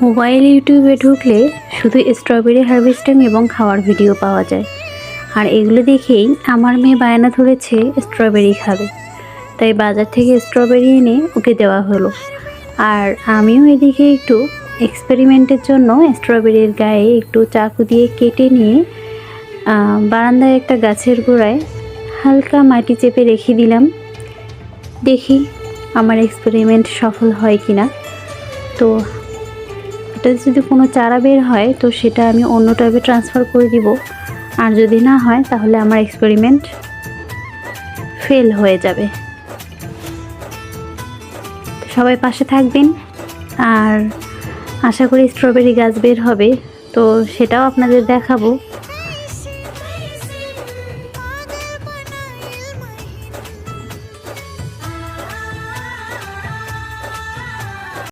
Mobile ইউটিউবে ঢুকলে শুধু স্ট্রবেরি হারভেস্টিং এবং খাওয়ার ভিডিও পাওয়া যায়। আর এগুলো দেখেই আমার মেয়ে বায়না ধরেছে স্ট্রবেরি খাবে, তাই বাজার থেকে স্ট্রবেরি এনে ওকে দেওয়া হলো। আর আমিও এদিকে একটু এক্সপেরিমেন্টের জন্য স্ট্রবেরির গায়ে একটু চাকু দিয়ে কেটে নিয়ে বারান্দায় একটা গাছের গোড়ায় হালকা মাটি চেপে রেখে দিলাম। দেখি আমার এক্সপেরিমেন্ট সফল হয় কিনা। তো এটা যদি কোনো চারা বের হয় তো সেটা আমি অন্য টবে ট্রান্সফার করে দিব, আর যদি না হয় তাহলে আমার এক্সপেরিমেন্ট ফেল হয়ে যাবে। সবাই পাশে থাকবেন, আর আশা করি স্ট্রবেরি গাছ বের হবে, তো সেটাও আপনাদের দেখাবো।